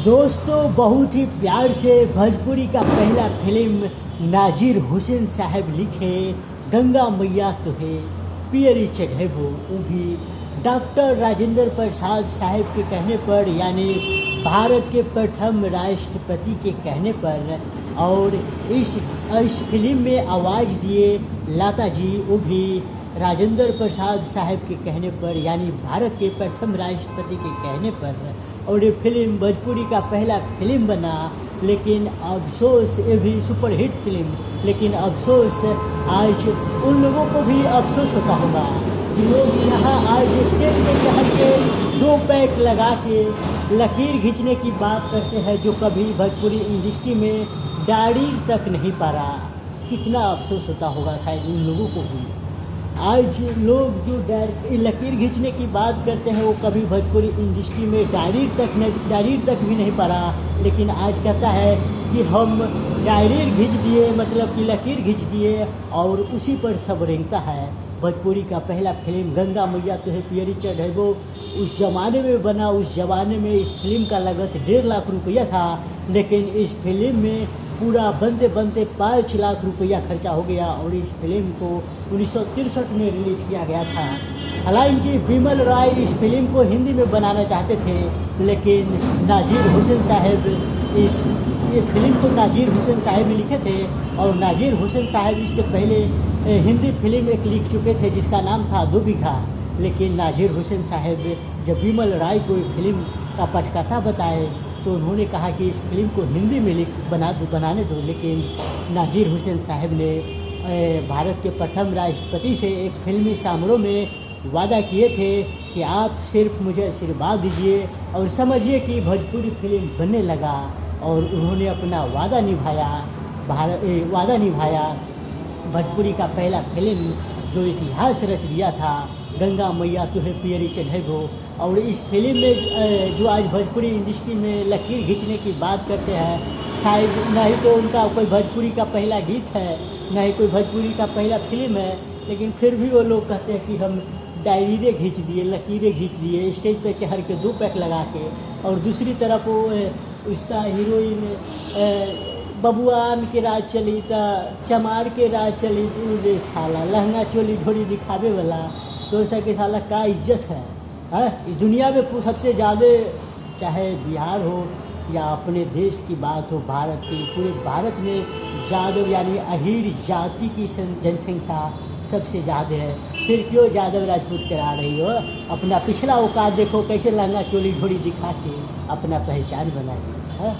दोस्तों, बहुत ही प्यार से भोजपुरी का पहला फिल्म नाजिर हुसैन साहब लिखे गंगा मैया तुहे पियरी चढ़ेबो, वो भी डॉक्टर राजेंद्र प्रसाद साहब के कहने पर, यानी भारत के प्रथम राष्ट्रपति के कहने पर। और इस फिल्म में आवाज़ दिए लता जी, वो भी राजेंद्र प्रसाद साहब के कहने पर, यानी भारत के प्रथम राष्ट्रपति के कहने पर। और ये फिल्म भोजपुरी का पहला फिल्म बना, लेकिन अफसोस, ये भी सुपरहिट फिल्म, लेकिन अफसोस आज उन लोगों को भी अफसोस होता होगा कि लोग यहाँ आज स्टेज पे चढ़ के 2 पैक लगा के लकीर खींचने की बात करते हैं, जो कभी भोजपुरी इंडस्ट्री में दाढ़ी तक नहीं पारा। कितना अफसोस होता होगा शायद उन लोगों को भी। आज लोग जो लकीर खींचने की बात करते हैं, वो कभी भोजपुरी इंडस्ट्री में दाढ़ी तक भी नहीं पड़ा, लेकिन आज कहता है कि हम दाढ़ी खींच दिए, मतलब कि लकीर खींच दिए, और उसी पर सब रेंगता है। भोजपुरी का पहला फिल्म गंगा मैया तुहे पियरी चढ़ेबो उस ज़माने में बना। उस ज़माने में इस फिल्म का लागत 1.5 लाख रुपया था, लेकिन इस फिल्म में पूरा बनते बनते 5 लाख रुपया खर्चा हो गया, और इस फिल्म को 1963 में रिलीज़ किया गया था। हालांकि बिमल राय इस फिल्म को हिंदी में बनाना चाहते थे, लेकिन नाजिर हुसैन साहब ये फिल्म को नाजिर हुसैन साहब ने लिखे थे, और नाजिर हुसैन साहब इससे पहले हिंदी फिल्म एक लिख चुके थे जिसका नाम था 2 बीघा। लेकिन नाजिर हुसैन साहब जब बिमल राय को फिल्म का पटकथा बताए, तो उन्होंने कहा कि इस फिल्म को हिंदी में बनाने दो। लेकिन नाजिर हुसैन साहब ने भारत के प्रथम राष्ट्रपति से एक फिल्मी समारोह में वादा किए थे कि आप सिर्फ मुझे आशीर्वाद दीजिए और समझिए कि भोजपुरी फिल्म बनने लगा। और उन्होंने अपना वादा निभाया। भोजपुरी का पहला फिल्म जो इतिहास रच दिया था, गंगा मैया तुहे पियरी चढ़ेबो। और इस फिल्म में जो आज भोजपुरी इंडस्ट्री में लकीर खींचने की बात करते हैं, शायद ना ही तो उनका कोई भोजपुरी का पहला गीत है, ना ही कोई भोजपुरी का पहला फिल्म है, लेकिन फिर भी वो लोग कहते हैं कि हम डायरीरे खींच दिए, लकीरें खींच दिए, स्टेज पे चढ़ के 2 पैक लगा के। और दूसरी तरफ वो उसका हीरोइन बबुआन के राज चली, चमार के राज चली, रे साला लहंगा चोली ढोरी दिखावे वाला, तो ऐसा के साला का इज्जत है। इस दुनिया में सबसे ज़्यादा, चाहे बिहार हो या अपने देश की बात हो, भारत की, पूरे भारत में यादव यानी अहीर जाति की जनसंख्या सबसे ज़्यादा है। फिर क्यों यादव राजपूत करा रही हो? अपना पिछला औकात देखो, कैसे लहंगा चोली ढोरी दिखा के अपना पहचान बनाई।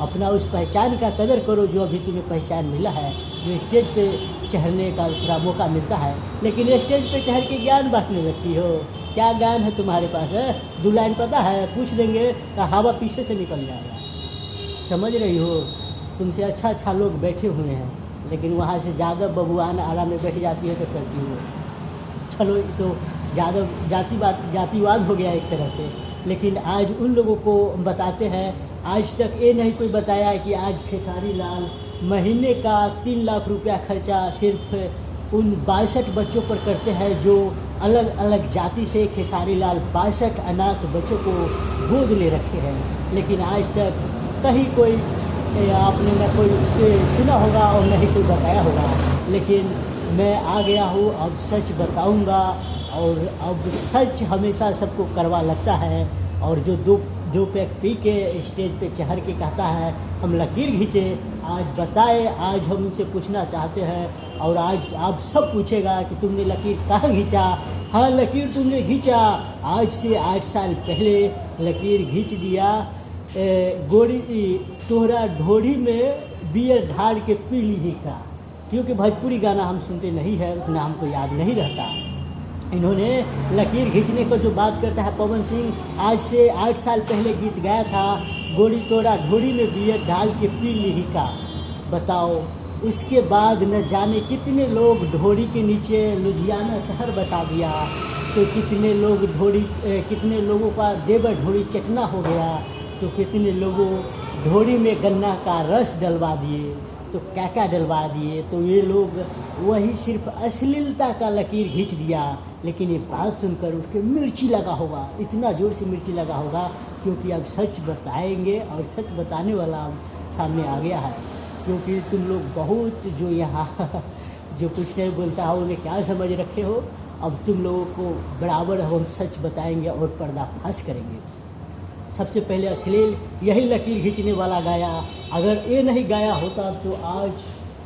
अपना उस पहचान का कदर करो जो अभी तुम्हें पहचान मिला है, जो स्टेज पे चढ़ने का थोड़ा मौका मिलता है। लेकिन स्टेज पे चढ़ के ज्ञान बांटने लगती हो। क्या ज्ञान है तुम्हारे पास? 2 लाइन पता है, पूछ देंगे तो हवा पीछे से निकल जाएगा। समझ रही हो? तुमसे अच्छा लोग बैठे हुए हैं, लेकिन वहाँ से ज़्यादा बबुआन आराम में बैठ जाती है तो करती हो। चलो, तो ज़्यादा जातिवाद हो गया एक तरह से। लेकिन आज उन लोगों को बताते हैं, आज तक ये नहीं कोई बताया है कि आज खेसारी लाल महीने का 3 लाख रुपया खर्चा सिर्फ उन 62 बच्चों पर करते हैं, जो अलग अलग जाति से खेसारी लाल 62 अनाथ बच्चों को गोद ले रखे हैं। लेकिन आज तक कहीं कोई आपने न कोई सुना होगा और न ही कोई बताया होगा। लेकिन मैं आ गया हूँ, अब सच बताऊँगा, और अब सच हमेशा सबको कड़वा लगता है। और जो 2 पैक पी के स्टेज पे चढ़ के कहता है हम लकीर खींचे, आज बताए। आज हम उनसे पूछना चाहते हैं, और आज आप सब पूछेगा कि तुमने लकीर कहाँ खींचा? हाँ, लकीर तुमने खींचा। आज से 8 साल पहले लकीर खींच दिया। गोरी तोहरा ढोरी में बियर ढार के पी ली का। क्योंकि भोजपुरी गाना हम सुनते नहीं है, उतना हमको याद नहीं रहता। इन्होंने लकीर खींचने को जो बात करता है, पवन सिंह आज से 8 साल पहले गीत गाया था, गोरी तोरा ढोरी में बियर डाल के पी ली का। बताओ, उसके बाद न जाने कितने लोग ढोरी के नीचे लुधियाना शहर बसा दिया, तो कितने लोगों का देवर ढोरी चटना हो गया, तो कितने लोगों ढोरी में गन्ना का रस डलवा दिए, तो क्या डलवा दिए। तो ये लोग वही सिर्फ अश्लीलता का लकीर खींच दिया। लेकिन ये बात सुनकर उसके मिर्ची लगा होगा, इतना ज़ोर से मिर्ची लगा होगा क्योंकि अब सच बताएंगे और सच बताने वाला अब सामने आ गया है। क्योंकि तुम लोग बहुत जो यहाँ जो कुछ नहीं बोलता है उन्हें क्या समझ रखे हो, अब तुम लोगों को बराबर हम सच बताएंगे और पर्दाफाश करेंगे। सबसे पहले अश्लील यही लकीर खींचने वाला गाया। अगर ये नहीं गाया होता तो आज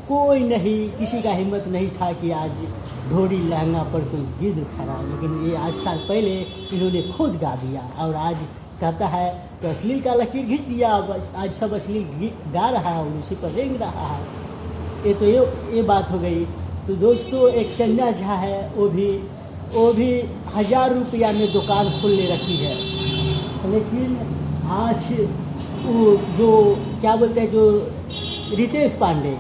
कोई नहीं, किसी का हिम्मत नहीं था कि आज ढोरी लहंगा पर कोई गिद्ध खड़ा, लेकिन ये 8 साल पहले इन्होंने खुद गा दिया और आज कहता है तो अश्लील का लकीर खींच दिया। आज सब अश्लील गा रहा है और उसी पर रेंग रहा है। ये तो ये बात हो गई। तो दोस्तों एक तन्ना झा है, वो भी 1000 रुपया में दुकान खोल ले रखी है, लेकिन आज वो जो क्या बोलते हैं, जो रितेश पांडे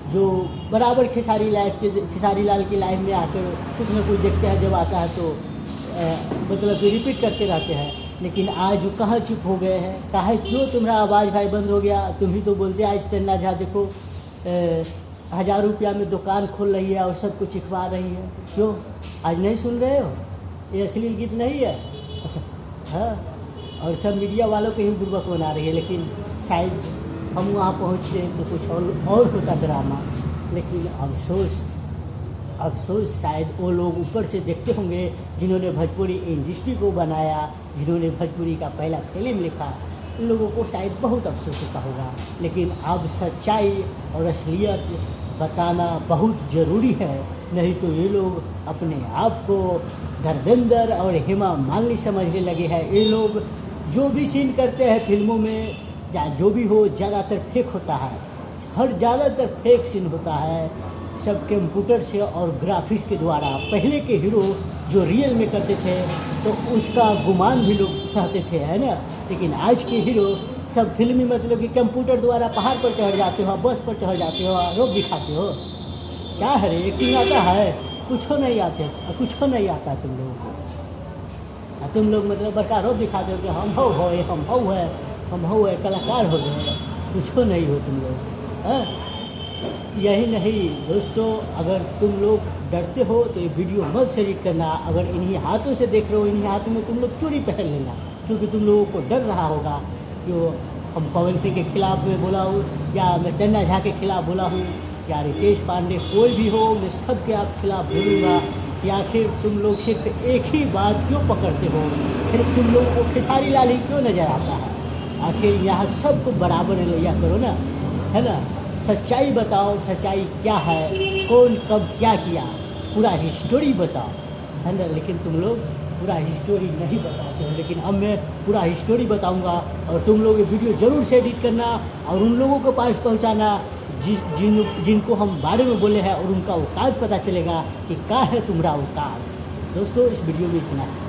जो बराबर खेसारी लाल की लाइफ में आकर कुछ न कुछ देखते हैं, जब आता है तो मतलब कि रिपीट करते रहते हैं, लेकिन आज वो कहाँ चुप हो गए हैं। कहा क्यों तुम्हारा आवाज़ भाई बंद हो गया? तुम ही तो बोलते आज तन्ना झा देखो 1000 रुपया में दुकान खोल रही है और सबको चिखवा रही है, क्यों आज नहीं सुन रहे हो? ये अश्लील गीत नहीं है हाँ, और सब मीडिया वालों को ही बुर्बक बना रही है। लेकिन शायद हम वहाँ पहुँचते तो कुछ और होता ड्रामा, लेकिन अफसोस शायद वो लोग ऊपर से देखते होंगे जिन्होंने भोजपुरी इंडस्ट्री को बनाया, जिन्होंने भोजपुरी का पहला फिल्म लिखा, उन लोगों को शायद बहुत अफसोस होता होगा। लेकिन अब सच्चाई और असलियत बताना बहुत ज़रूरी है, नहीं तो ये लोग अपने आप को धर्मेंद्र और हेमा मालिनी समझने लगे हैं। ये लोग जो भी सीन करते हैं फिल्मों में या जो भी हो, ज़्यादातर फेक होता है, ज़्यादातर फेक सीन होता है, सब कंप्यूटर से और ग्राफिक्स के द्वारा। पहले के हीरो जो रियल में करते थे तो उसका गुमान भी लोग सहते थे, है ना, लेकिन आज के हीरो सब फिल्मी मतलब कि कंप्यूटर द्वारा पहाड़ पर चढ़ जाते हो, बस पर चढ़ जाते हो, रोक दिखाते हो। क्या है रे, एक्टिंग आता है? कुछ नहीं आता तुम लोगों को। तुम लोग मतलब बड़का रोक दिखाते हो कि हम हो कलाकार हो गए, कुछ नहीं हो तुम लोग। यही नहीं दोस्तों, अगर तुम लोग डरते हो तो ये वीडियो मत शेयर करना। अगर इन्हीं हाथों से देख रहे हो, इन्हीं हाथों में तुम लोग चूड़ी पहन लेना, क्योंकि तुम लोगों को डर रहा होगा कि हम पवन सिंह के खिलाफ में बोला हूँ या मैं तन्ना झा के खिलाफ बोला हूँ या रितेश पांडे, कोई भी हो, मैं सबके आप खिलाफ बोलूँगा कि आखिर तुम लोग सिर्फ एक ही बात क्यों पकड़ते हो? सिर्फ तुम लोगों को खेसारी लाल ही क्यों नज़र आता है? आखिर यहाँ सबको बराबर लिया करो ना, है ना। सच्चाई बताओ, सच्चाई क्या है, कौन कब क्या किया, पूरा हिस्टोरी बताओ, है ना। लेकिन तुम लोग पूरा हिस्टोरी नहीं बताते हो, लेकिन अब मैं पूरा हिस्टोरी बताऊंगा और तुम लोग ये वीडियो ज़रूर से एडिट करना और उन लोगों के पास पहुंचाना जिनको हम बारे में बोले हैं, और उनका औकात पता चलेगा कि क्या है तुम्हारा औकात। दोस्तों इस वीडियो में इतना है।